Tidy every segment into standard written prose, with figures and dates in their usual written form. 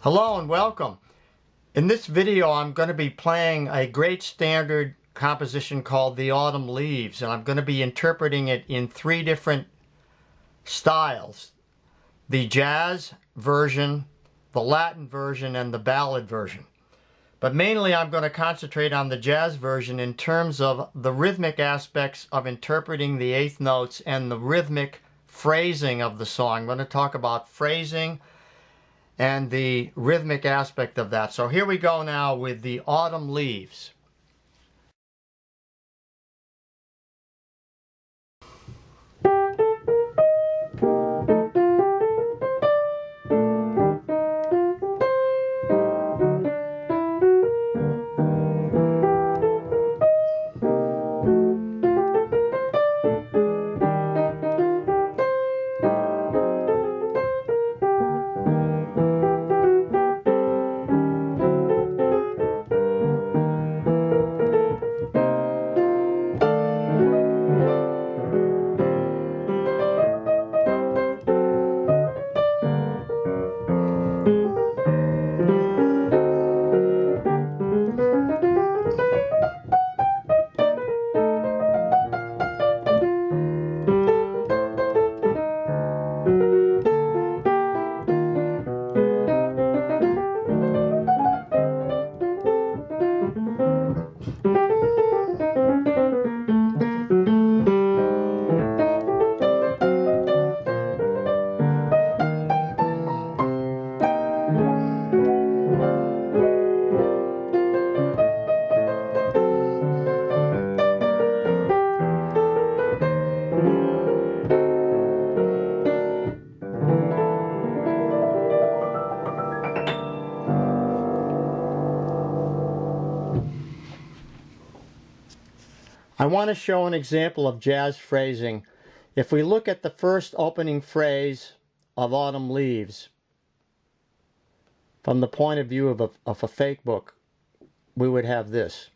Hello and welcome. In this video I'm going to be playing a great standard composition called The Autumn Leaves, and I'm going to be interpreting it in three different styles: the jazz version, the Latin version, and the ballad version. But mainly I'm going to concentrate on the jazz version in terms of the rhythmic aspects of interpreting the eighth notes and the rhythmic phrasing of the song. I'm going to talk about phrasing and the rhythmic aspect of that. So here we go now with The Autumn Leaves. I want to show an example of jazz phrasing. If we look at the first opening phrase of Autumn Leaves from the point of view of a fake book, we would have this.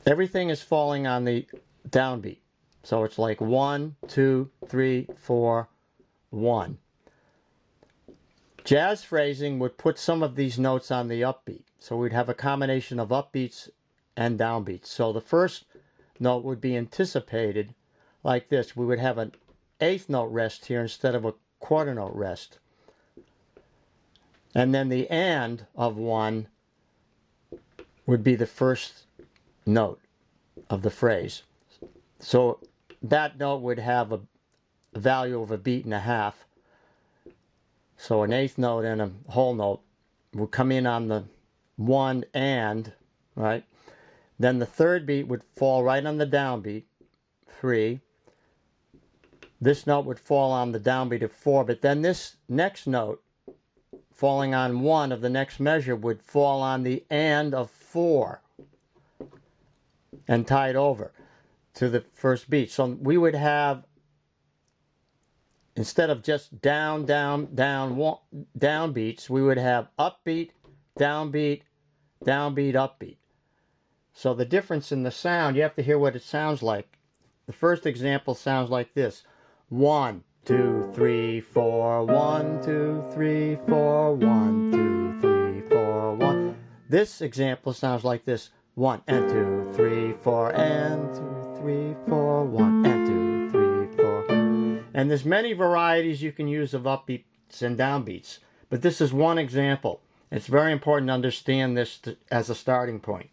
Everything is falling on the downbeat. So it's like 1, 2, 3, 4, 1. Jazz phrasing would put some of these notes on the upbeat. So we'd have a combination of upbeats and downbeats. So the first note would be anticipated like this. We would have an eighth note rest here instead of a quarter note rest. And then the and of 1 would be the first note of the phrase. So that note would have a value of a beat and a half. So an eighth note and a whole note would come in on the 1 and, right? Then the third beat would fall right on the downbeat, 3. This note would fall on the downbeat of 4, but then this next note, falling on 1 of the next measure, would fall on the and of 4 and tie it over to the first beat. So we would have, instead of just down, down, down, down beats, we would have upbeat, downbeat, downbeat, upbeat. So the difference in the sound, you have to hear what it sounds like. The first example sounds like this. 1, 2, 3, 4, 1, 2, 3, 4, 1, 2, 3, 4, 1. This example sounds like this. 1 and 2, 3, 4, and 2, 3, 4, 1 and 2, 3, 4. And there's many varieties you can use of upbeats and downbeats, but this is one example. It's very important to understand this as a starting point.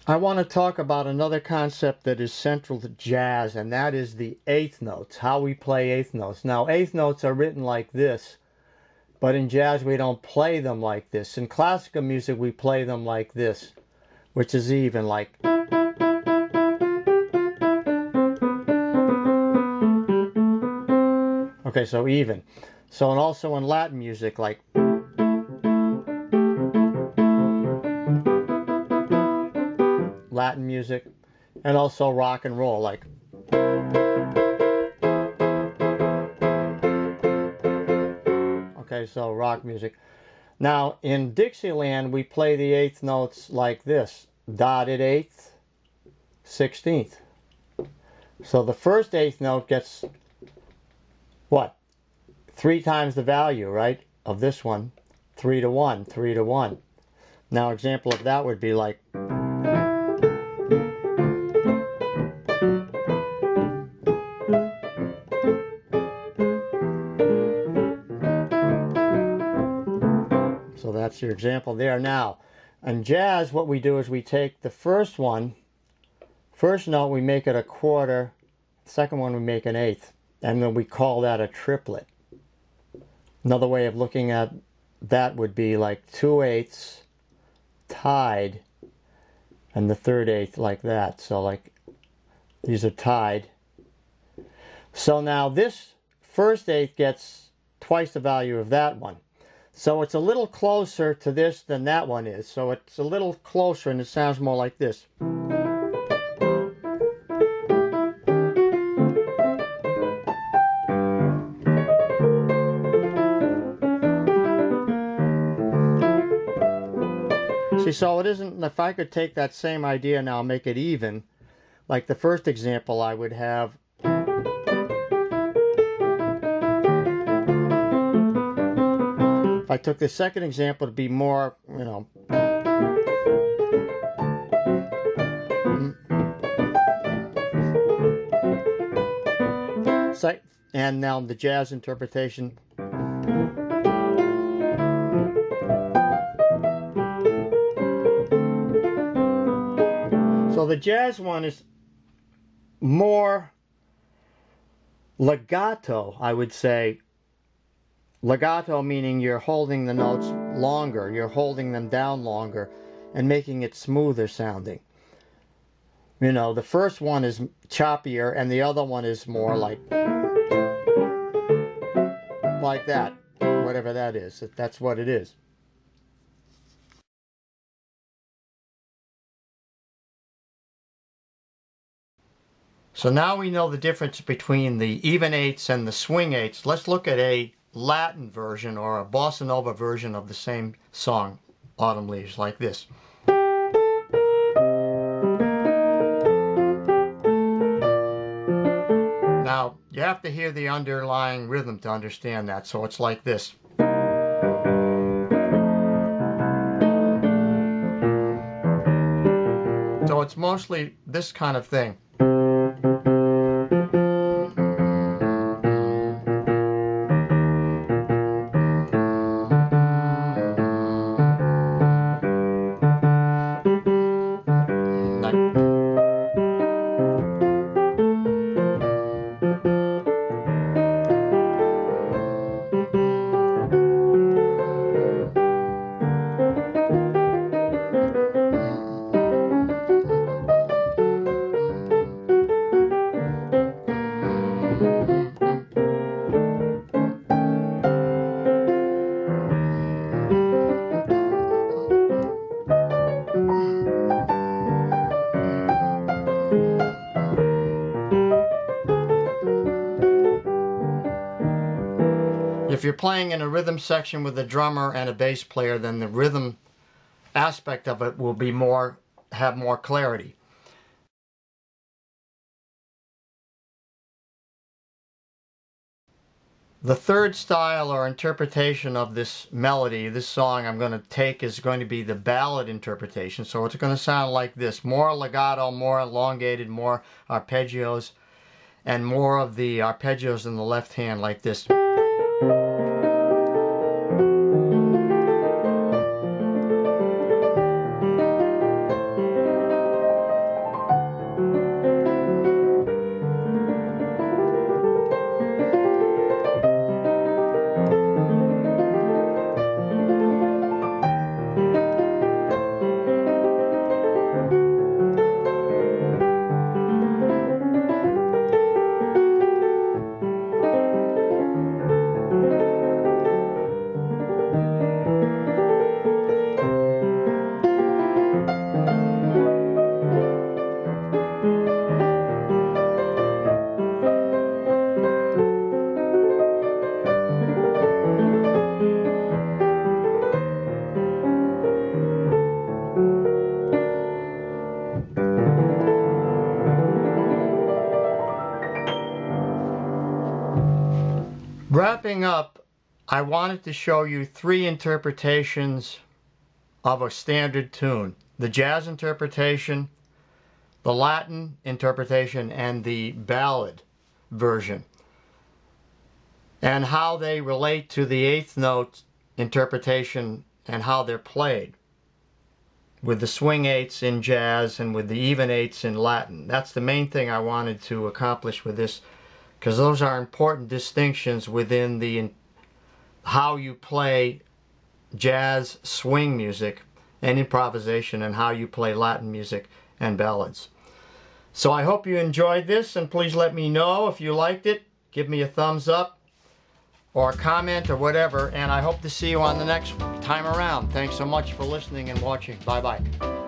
I want to talk about another concept that is central to jazz, and that is the eighth notes, how we play eighth notes. Now, eighth notes are written like this, but in jazz we don't play them like this. In classical music we play them like this, which is even, like. Okay, so even. So, and also in Latin music, like. Latin music, and also rock and roll, like. Okay, so rock music. Now, in Dixieland, we play the eighth notes like this: dotted eighth, 16th. So the first eighth note gets what? 3 times the value, right? Of this one, 3 to 1, 3 to 1. Now, example of that would be like. So that's your example there. Now, in jazz, what we do is we take the first note, we make it a quarter, second one we make an eighth, and then we call that a triplet. Another way of looking at that would be like 2/8 tied, and the third eighth like that. So like these are tied. So now this first eighth gets twice the value of that one. So it's a little closer to this than that one is. So it's a little closer and it sounds more like this. See, so it isn't, if I could take that same idea now, make it even, like the first example I would have. If I took the second example to be more, and now the jazz interpretation. So the jazz one is more legato, I would say. Legato meaning you're holding the notes longer, you're holding them down longer and making it smoother sounding. The first one is choppier and the other one is more like that, whatever that is. That's what it is. So now we know the difference between the even eighths and the swing eighths. Let's look at a Latin version or a bossa nova version of the same song, Autumn Leaves, like this. Now, you have to hear the underlying rhythm to understand that, so it's like this. So it's mostly this kind of thing. If you're playing in a rhythm section with a drummer and a bass player, then the rhythm aspect of it will be have more clarity. The third style or interpretation of this melody, this song I'm going to take, is going to be the ballad interpretation. So it's going to sound like this: more legato, more elongated, more arpeggios, and more of the arpeggios in the left hand like this. Wrapping up, I wanted to show you 3 interpretations of a standard tune: the jazz interpretation, the Latin interpretation, and the ballad version, and how they relate to the 8th note interpretation and how they're played, with the swing 8s in jazz and with the even 8s in Latin. That's the main thing I wanted to accomplish with this, because those are important distinctions within the how you play jazz swing music and improvisation, and how you play Latin music and ballads. So I hope you enjoyed this, and please let me know if you liked it. Give me a thumbs up or a comment or whatever, and I hope to see you on the next time around. Thanks so much for listening and watching. Bye-bye.